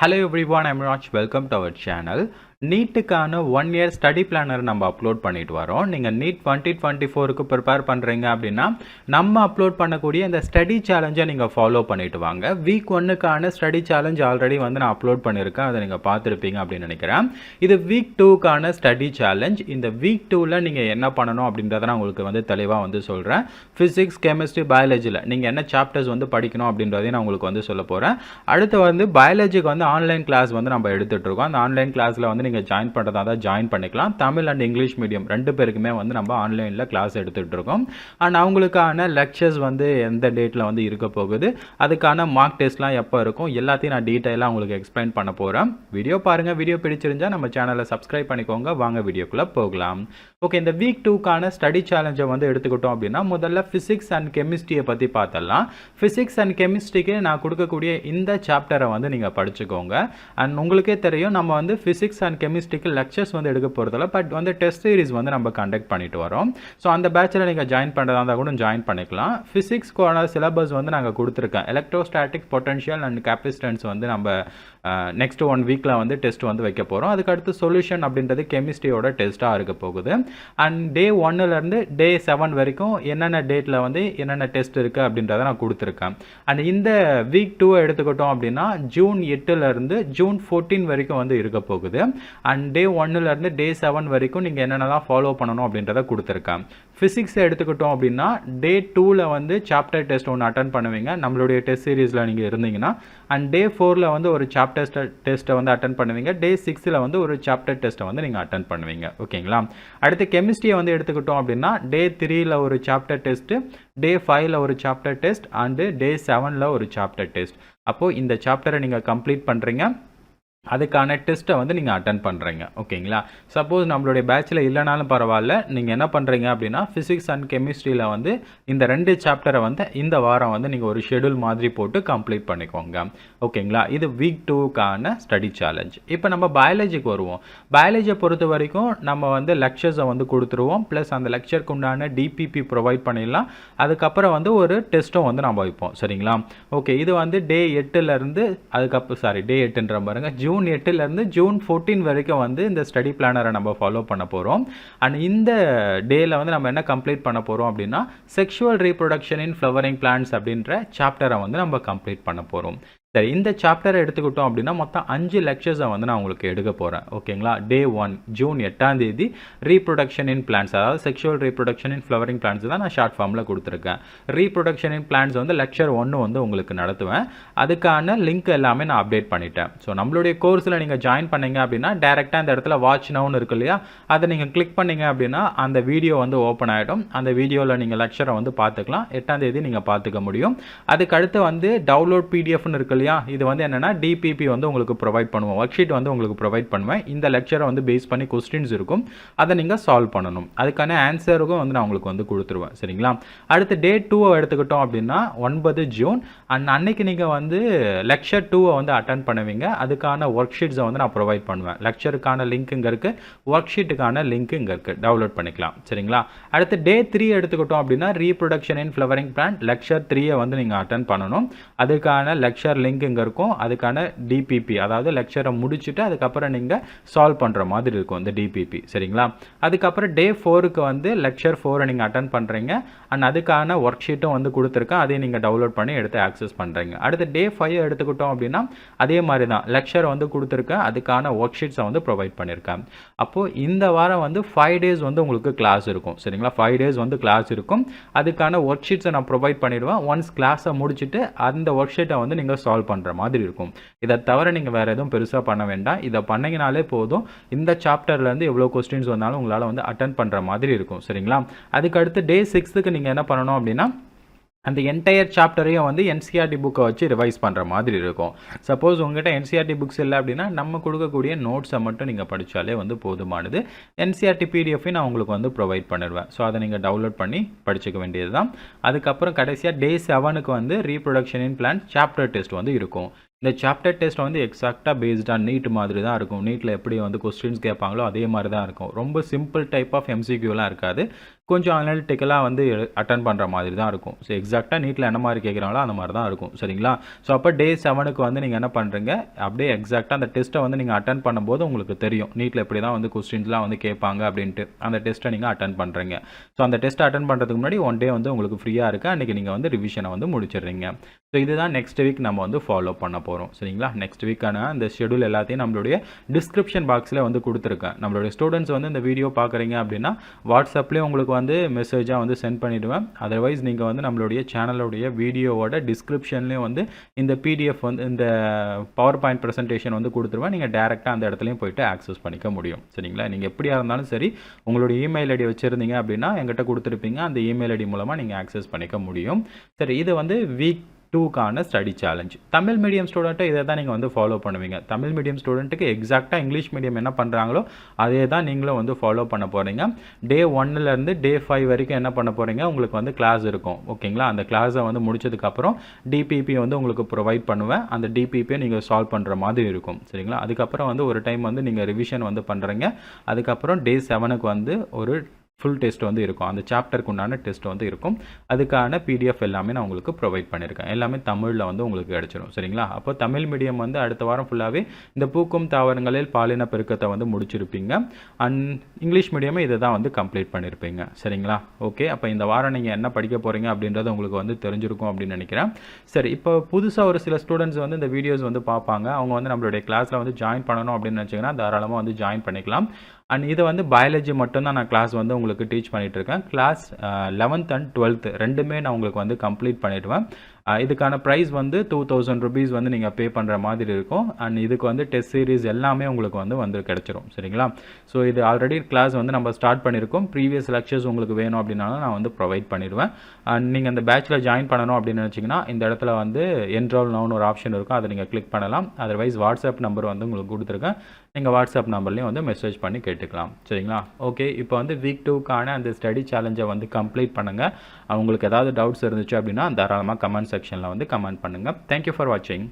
Hello everyone, I'm Raj. Welcome to our channel. நீட்டுக்கான 1 year study planar நம்ம upload பண்ணிட்டு வரோம். நீங்கள் நீட் 2024க்கு ப்ரிப்பேர் பண்ணுறீங்க அப்படின்னா நம்ம அப்லோட் பண்ணக்கூடிய இந்த ஸ்டடி சேலஞ்சை நீங்கள் ஃபாலோ பண்ணிட்டு வாங்க. வீக் 1க்கான ஸ்டடி சேலஞ்ச் ஆல்ரெடி வந்து நான் அப்லோட் பண்ணியிருக்கேன், அதை நீங்கள் பார்த்துருப்பீங்க அப்படின்னு நினைக்கிறேன். இது வீக் 2க்கான ஸ்டடி சேலஞ்ச். இந்த வீக் 2ல் நீங்கள் என்ன பண்ணணும் அப்படின்றத நான் உங்களுக்கு வந்து தெளிவாக வந்து சொல்கிறேன். ஃபிசிக்ஸ், கெமிஸ்ட்ரி, பயாலஜியில் நீங்கள் என்ன சாப்டர்ஸ் வந்து படிக்கணும் அப்படின்றதையும் நான் உங்களுக்கு வந்து சொல்ல போகிறேன். அடுத்து வந்து பயாலஜிக்கு வந்து ஆன்லைன் கிளாஸ் வந்து நம்ம எடுத்துகிட்டு இருக்கோம். அந்த ஆன்லைன் கிளாஸில் வந்து நீங்கள் ஜாயின் பண்ணுறதா தான் ஜாயின் பண்ணிக்கலாம். தமிழ் அண்ட் இங்கிலீஷ் மீடியம் ரெண்டு பேருக்குமே வந்து நம்ம ஆன்லைனில் கிளாஸ் எடுத்துகிட்டு இருக்கோம். அண்ட் அவங்களுக்கான லெக்சர்ஸ் வந்து எந்த டேட்டில் வந்து இருக்க போகுது, அதுக்கான மார்க் டெஸ்ட்லாம் எப்போ இருக்கும், எல்லாத்தையும் நான் டீட்டெயிலாக உங்களுக்கு எக்ஸ்பிளைன் பண்ண போகிறேன். வீடியோ பாருங்கள். வீடியோ பிடிச்சிருந்தா நம்ம சேனலை சப்ஸ்கிரைப் பண்ணிக்கோங்க. வாங்க வீடியோக்குள்ளே போகலாம். ஓகே, இந்த வீக் 2க்கான ஸ்டடி சேலஞ்சை வந்து எடுத்துக்கிட்டோம் அப்படின்னா முதல்ல ஃபிசிக்ஸ் அண்ட் கெமிஸ்ட்ரியை பற்றி பார்த்தலாம். ஃபிசிக்ஸ் அண்ட் கெமிஸ்ட்ரிக்கு நான் கொடுக்கக்கூடிய இந்த சாப்டரை வந்து நீங்கள் படிச்சுக்கோங்க. அண்ட் உங்களுக்கே தெரியும், நம்ம வந்து ஃபிசிக்ஸ் அண்ட் கெமிஸ்ட்ரிக்கு லெக்சர்ஸ் வந்து எடுக்க போகிறதில்ல, பட் வந்து டெஸ்ட் சீரிஸ் வந்து நம்ம கண்டக்ட் பண்ணிட்டு வரோம். ஸோ அந்த பேட்சில் நீங்கள் ஜாயின் பண்ணுறதா இருந்தால் கூட ஜாயின் பண்ணிக்கலாம். ஃபிசிக்ஸ்க்கான சிலபஸ் வந்து நாங்கள் கொடுத்துருக்கேன். எலக்ட்ரோஸ்டாட்டிக், பொட்டன்ஷியல் அண்ட் கேப்பசிட்டன்ஸ் வந்து நம்ம நெக்ஸ்ட் 1 வீக்கில் வந்து டெஸ்ட் வந்து வைக்க போகிறோம். அதுக்கடுத்து சொல்யூஷன் அப்படின்றது கெமிஸ்ட்ரியோட டெஸ்ட்டாக இருக்க போகுது. அண்ட் டே 1லேருந்து டே 7 வரைக்கும் என்னென்ன டேட்டில் வந்து என்னென்ன டெஸ்ட் இருக்குது அப்படின்றத நான் கொடுத்துருக்கேன். அண்ட் இந்த வீக் 2 எடுத்துக்கிட்டோம் அப்படின்னா ஜூன் 8லேருந்து ஜூன் 14 வரைக்கும் வந்து இருக்க போகுது. அண்ட் டே 1லேருந்து டே 7 வரைக்கும் நீங்கள் என்னென்னலாம் ஃபாலோ பண்ணணும் அப்படின்றத கொடுத்துருக்கேன். ஃபிசிக்ஸை எடுத்துக்கிட்டோம் அப்படின்னா டே 2ல் வந்து சாப்டர் டெஸ்ட் ஒன்று அட்டன் பண்ணுவீங்க நம்மளுடைய டெஸ்ட் சீரீஸில் நீங்கள் இருந்தீங்கன்னா. அண்ட் டே 4ல் வந்து ஒரு சாப்டர் டெஸ்ட்டை வந்து அட்டன் பண்ணுவீங்க. டே 6ல் வந்து ஒரு சாப்டர் டெஸ்ட்டை வந்து நீங்கள் அட்டன் பண்ணுவீங்க. ஓகேங்களா? அடுத்து கெமிஸ்ட்ரியை வந்து எடுத்துக்கிட்டோம் அப்படின்னா டே 3ல் ஒரு சாப்டர் டெஸ்ட்டு, டே 5ல் ஒரு சாப்டர் டெஸ்ட், அண்டு டே 7ல் ஒரு சாப்டர் டெஸ்ட். அப்போது இந்த சாப்டரை நீங்கள் கம்ப்ளீட் பண்ணுறீங்க, அதுக்கான டெஸ்ட்டை வந்து நீங்கள் அட்டன் பண்ணுறீங்க. ஓகேங்களா? சப்போஸ் நம்மளுடைய பேட்சில் இல்லைனாலும் பரவாயில்ல, நீங்கள் என்ன பண்ணுறீங்க அப்படின்னா ஃபிசிக்ஸ் அண்ட் கெமிஸ்ட்ரியில் வந்து இந்த 2 சாப்டரை வந்து இந்த வாரம் வந்து நீங்கள் ஒரு ஷெடியூல் மாதிரி போட்டு கம்ப்ளீட் பண்ணிக்கோங்க. ஓகேங்களா? இது வீக் 2க்கான ஸ்டடி சேலஞ்ச். இப்போ நம்ம பயாலஜிக்கு வருவோம். பயாலஜியை பொறுத்த வரைக்கும் நம்ம வந்து லெக்சர்ஸை வந்து கொடுத்துருவோம், ப்ளஸ் அந்த லெக்சருக்கு உண்டான டிபிபி ப்ரொவைட் பண்ணிடலாம். அதுக்கப்புறம் வந்து ஒரு டெஸ்ட்டும் வந்து நம்ம வைப்போம். சரிங்களா? ஓகே, இது வந்து டே 8லேருந்து அதுக்கப்புறம் டே 8ன்ற பாருங்க, ஜூன் 8லேருந்து ஜூன் 14 வரைக்கும் வந்து இந்த ஸ்டடி பிளானரை நம்ம ஃபாலோ பண்ண போகிறோம். அண்ட் இந்த டேயில் வந்து நம்ம என்ன கம்ப்ளீட் பண்ண போகிறோம் அப்படின்னா sexual reproduction in flowering plants அப்படின்ற சாப்டரை வந்து நம்ம கம்ப்ளீட் பண்ண போகிறோம். சரி, இந்த சாப்டரை எடுத்துக்கிட்டோம் அப்படின்னா மொத்தம் 5 லெக்சர்ஸை வந்து நான் உங்களுக்கு எடுக்க போகிறேன். ஓகேங்களா? டே 1 ஜூன் 8ஆம் தேதி ரீப்ரொடக்ஷன் இன் பிளான்ட்ஸ், அதாவது sexual reproduction in flowering plants தான் நான் ஷார்ட் ஃபார்மில் கொடுத்துருக்கேன். ரீப்ரொடக்ஷன் இன் பிளான்ட்ஸ் வந்து லெக்சர் 1 வந்து உங்களுக்கு நடத்துவேன். அதுக்கான லிங்க் எல்லாமே நான் அப்டேட் பண்ணிட்டேன். ஸோ நம்மளுடைய கோர்ஸில் நீங்கள் ஜாயின் பண்ணீங்க அப்படின்னா டேரெக்டாக இந்த இடத்துல வாட்ச் நவுன்னு இருக்கு இல்லையா, அதை நீங்கள் கிளிக் பண்ணீங்க அப்படின்னா அந்த வீடியோ வந்து ஓப்பன் ஆகிடும். அந்த வீடியோவில் நீங்கள் லெக்சரை வந்து பார்த்துக்கலாம். 8ஆம் தேதி நீங்கள் பார்த்துக்க முடியும். அதுக்கடுத்து வந்து டவுன்லோட் பிடிஎஃப்னு இருக்கு, இது வந்து என்னன்னா டிபிபி வந்து உங்களுக்கு ப்ரொவைட் பண்ணுவோம். ஒர்க் ஷீட் வந்து உங்களுக்கு ப்ரொவைட் பண்ணுவேன். இந்த லெக்சரை வந்து பேஸ் பண்ணி கொஸ்டின்ஸ் இருக்கும், அதை நீங்கள் சால்வ் பண்ணணும். அதுக்கான ஆன்சருக்கும் வந்து நான் உங்களுக்கு வந்து கொடுத்துருவேன். சரிங்களா? அடுத்து டே 2 எடுத்துக்கிட்டோம் அப்படின்னா 9 ஜூன் அன்னைக்கு நீங்கள் வந்து லெக்சர் 2 வந்து அட்டன் பண்ணுவீங்க. அதுக்கான ஒர்க் ஷீட்ஸை வந்து நான் ப்ரொவைட் பண்ணுவேன். லெக்சருக்கான லிங்க் இங்கே இருக்குது, ஒர்க் ஷீட்டுக்கான லிங்க் இங்கே இருக்குது, டவுன்லோட் பண்ணிக்கலாம். சரிங்களா? அடுத்து டே 3 எடுத்துக்கிட்டோம் அப்படின்னா reproduction in flowering plant lecture 3 வந்து நீங்கள் அட்டன் பண்ணணும். அதுக்கான லெக்சர் லிங்க் இங்கே இருக்கும். அதுக்கான டிபிபி, அதாவது லெக்சரை முடிச்சுட்டு அதுக்கப்புறம் நீங்கள் சால்வ் பண்ணுற மாதிரி இருக்கும் இந்த டிபிபி. சரிங்களா? அதுக்கப்புறம் டே 4க்கு வந்து லெக்சர் 4 நீங்கள் அட்டன் பண்ணுறீங்க. அண்ட் அதுக்கான ஒர்க் ஷீட்டும் வந்து கொடுத்துருக்கேன், அதையும் நீங்கள் டவுன்லோட் பண்ணி எடுத்து ஆக்சஸ் பண்ணுறீங்க. அடுத்து டே 5 எடுத்துக்கிட்டோம் அப்படின்னா அதே மாதிரி தான் லெக்சர் வந்து கொடுத்துருக்கேன், அதுக்கான ஒர்க் ஷீட்ஸை வந்து ப்ரொவைட் பண்ணியிருக்கேன். அப்போது இந்த வாரம் வந்து 5 டேஸ் வந்து உங்களுக்கு கிளாஸ் இருக்கும். சரிங்களா? 5 டேஸ் வந்து கிளாஸ் இருக்கும். அதுக்கான ஒர்க் ஷீட்ஸை நான் ப்ரொவைட் பண்ணிடுவேன். ஒன்ஸ் கிளாஸை முடிச்சுட்டு அந்த ஒர்க் ஷீட்டை வந்து நீங்கள் சால்வ் பண்ணுற மாதிரி இருக்கும். இதை தவிர நீங்கள் வேறு எதுவும் பெருசாக பண்ண வேண்டாம். இதை பண்ணிங்கனாலே போதும். இந்த சாப்டர்லேருந்து எவ்வளோ கொஸ்டின்ஸ் வந்தாலும் உங்களால் வந்து அட்டன் பண்ணுற மாதிரி இருக்கும். சரிங்களா? அதுக்கடுத்து டே 6க்கு நீங்கள் என்ன பண்ணணும் அப்படின்னா அந்த என்டையர் சாப்டரையும் வந்து என்சிஆர்டி புக்கை வச்சு ரிவைஸ் பண்ணுற மாதிரி இருக்கும். சப்போஸ் உங்கள்கிட்ட என்சிஆர்டி புக்ஸ் இல்லை அப்படின்னா நம்ம கொடுக்கக்கூடிய நோட்ஸை மட்டும் நீங்கள் படித்தாலே வந்து போதுமானது. என்சிஆர்டி பிடிஎஃபையும் நான் உங்களுக்கு வந்து ப்ரொவைட் பண்ணிடுவேன். ஸோ அதை நீங்கள் டவுன்லோட் பண்ணி படிச்சுக்க வேண்டியது தான். அதுக்கப்புறம் கடைசியாக டே 7க்கு வந்து reproduction in plant chapter test வந்து இருக்கும். இந்த சாப்டர் டெஸ்ட் வந்து எக்ஸாக்டாக பேஸ்டாக நீட் மாதிரி தான் இருக்கும். நீட்டில் எப்படி வந்து கொஸ்டின்ஸ் கேட்பாங்களோ அதே மாதிரி தான் இருக்கும். ரொம்ப சிம்பிள் டைப் ஆஃப் எம்சிக்யூலாம் இருக்காது. கொஞ்சம் அனலிட்டிக்கலாக வந்து அட்டன் பண்ணுற மாதிரி தான் இருக்கும். ஸோ எக்ஸாக்டாக நீட்டில் என்ன மாதிரி கேட்குறாங்களோ அந்த மாதிரி தான் இருக்கும். சரிங்களா? ஸோ அப்போ டே 7க்கு வந்து நீங்கள் என்ன பண்ணுறீங்க, அப்படியே எக்ஸாக்டாக அந்த டெஸ்ட்டை வந்து நீங்கள் அட்டன் பண்ணும்போது உங்களுக்கு தெரியும் நீட்டில் இப்படி தான் வந்து கொஸ்டின்ஸ்லாம் வந்து கேட்பாங்க அப்படின்ட்டு. அந்த டெஸ்ட்டை நீங்கள் அட்டன் பண்ணுறீங்க. ஸோ அந்த டெஸ்ட்டை அட்டன் பண்ணுறதுக்கு முன்னாடி ஒன் டே வந்து உங்களுக்கு ஃப்ரீயாக இருக்குது. அன்றைக்கி நீங்கள் வந்து ரிவிஷனை வந்து முடிச்சிடுறீங்க. ஸோ இதுதான் நெக்ஸ்ட் வீக் நம்ம வந்து ஃபாலோ பண்ண போகிறோம். சரிங்களா? நெக்ஸ்ட் வீக்கான அந்த ஷெடியூல் எல்லாத்தையும் நம்மளுடைய டிஸ்கிரிப்ஷன் பாக்ஸில் வந்து கொடுத்துருக்கேன். நம்மளுடைய ஸ்டூடெண்ட்ஸ் வந்து இந்த வீடியோ பார்க்குறீங்க அப்படின்னா வாட்ஸ்அப்லேயே உங்களுக்கு வந்து மெசேஜாக வந்து சென்ட் பண்ணிவிடுவேன். அதர்வைஸ் நீங்கள் வந்து நம்மளுடைய சேனலுடைய வீடியோவோட டிஸ்கிரிப்ஷன்லேயும் வந்து இந்த பிடிஎஃப் வந்து இந்த பவர் பாயிண்ட் ப்ரெசன்டேஷன் வந்து கொடுத்துருவேன். நீங்கள் டேரெக்டாக அந்த இடத்துலையும் போய்ட்டு ஆக்சஸ் பண்ணிக்க முடியும். சரிங்களா? நீங்கள் எப்படியா இருந்தாலும் சரி உங்களுடைய இமெயில் ஐடி வச்சுருந்தீங்க அப்படின்னா எங்கிட்ட கொடுத்துருப்பீங்க. அந்த இமெயில் ஐடி மூலமாக நீங்கள் ஆக்சஸ் பண்ணிக்க முடியும். சரி, இது வந்து வீக் 2க்கான ஸ்டடி சேலஞ்ச். தமிழ் மீடியம் ஸ்டூடெண்ட்டை இதை தான் நீங்கள் வந்து ஃபாலோ பண்ணுவீங்க. தமிழ் மீடியம் ஸ்டூடெண்ட்டுக்கு எக்ஸாக்டாக இங்கிலீஷ் மீடியம் என்ன பண்ணுறாங்களோ அதே தான் நீங்களும் வந்து ஃபாலோ பண்ண போகிறீங்க. டே 1லேருந்து டே 5 வரைக்கும் என்ன பண்ண போகிறீங்க, உங்களுக்கு வந்து கிளாஸ் இருக்கும். ஓகேங்களா? அந்த கிளாஸை வந்து முடிச்சதுக்கப்புறம் டிபிபி வந்து உங்களுக்கு ப்ரொவைட் பண்ணுவேன். அந்த டிபிபியை நீங்கள் சால்வ் பண்ணுற மாதிரி இருக்கும். சரிங்களா? அதுக்கப்புறம் வந்து ஒரு டைம் வந்து நீங்கள் ரிவிஷன் வந்து பண்ணுறீங்க. அதுக்கப்புறம் டே 7க்கு வந்து ஒரு ஃபுல் டெஸ்ட் வந்து இருக்கும். அந்த சாப்டருக்கு உண்டான டெஸ்ட் வந்து இருக்கும். அதுக்கான பிடிஎஃப் எல்லாமே நான் உங்களுக்கு ப்ரொவைட் பண்ணியிருக்கேன். எல்லாமே தமிழில் வந்து உங்களுக்கு கிடச்சிடும். சரிங்களா? அப்போ தமிழ் மீடியம் வந்து அடுத்த வாரம் ஃபுல்லாகவே இந்த பூக்கும் தாவரங்களில் பாலின பெருக்கத்தை வந்து முடிச்சிருப்பீங்க. அண்ட் இங்கிலீஷ் மீடியமே இதை தான் வந்து கம்ப்ளீட் பண்ணியிருப்பீங்க. சரிங்களா? ஓகே, அப்போ இந்த வாரம் நீங்கள் என்ன படிக்க போகிறீங்க அப்படின்றது உங்களுக்கு வந்து தெரிஞ்சிருக்கும் அப்படின்னு நினைக்கிறேன். சரி, இப்போ புதுசாக ஒரு சில ஸ்டூடெண்ட்ஸ் வந்து இந்த வீடியோஸ் வந்து பார்ப்பாங்க. அவங்க வந்து நம்மளுடைய கிளாஸில் வந்து ஜாயின் பண்ணணும் அப்படின்னு நினச்சிங்கன்னா தாராளமாக வந்து ஜாயின் பண்ணிக்கலாம். அண்ட் இது வந்து பயாலஜி மட்டும்தான் நான் கிளாஸ் வந்து உங்களுக்கு டீச் பண்ணிகிட்ருக்கேன். கிளாஸ் 11th அண்ட் 12th ரெண்டுமே நான் உங்களுக்கு வந்து கம்ப்ளீட் பண்ணிவிடுவேன். இதுக்கான ப்ரைஸ் வந்து 2000 rupees வந்து நீங்கள் பே பண்ணுற மாதிரி இருக்கும். அண்ட் இதுக்கு வந்து டெஸ்ட் சீரிஸ் எல்லாமே உங்களுக்கு வந்து கிடச்சிரும். சரிங்களா? ஸோ இது ஆல்ரெடி கிளாஸ் வந்து நம்ம ஸ்டார்ட் பண்ணியிருக்கோம். ப்ரீவியஸ் லெக்சர்ஸ் உங்களுக்கு வேணும் அப்படின்னாலும் நான் வந்து ப்ரொவைட் பண்ணிடுவேன். அண்ட் நீங்கள் அந்த பேட்சில் ஜாயின் பண்ணணும் அப்படின்னு நினச்சிங்கன்னா இந்த இடத்துல வந்து என்ரோல் நவுன்னு ஒரு ஆப்ஷன் இருக்கும். அதை நீங்கள் கிளிக் பண்ணலாம். அதர்வைஸ் வாட்ஸ்அப் நம்பர் வந்து உங்களுக்கு கொடுத்துருக்கேன். நீங்கள் வாட்ஸ்அப் நம்பர்லேயும் வந்து மெசேஜ் பண்ணி கேட்டுக்கலாம். சரிங்களா? ஓகே, இப்போ வந்து வீக் 2க்கான அந்த ஸ்டடி சேலஞ்சை வந்து கம்ப்ளீட் பண்ணுங்கள். உங்களுக்கு ஏதாவது டவுட்ஸ் இருந்துச்சு அப்படின்னா தாராளமாக கமெண்ட் செக்ஷனில் வந்து கமெண்ட் பண்ணுங்கள். தேங்க்யூ ஃபார் வாட்சிங்.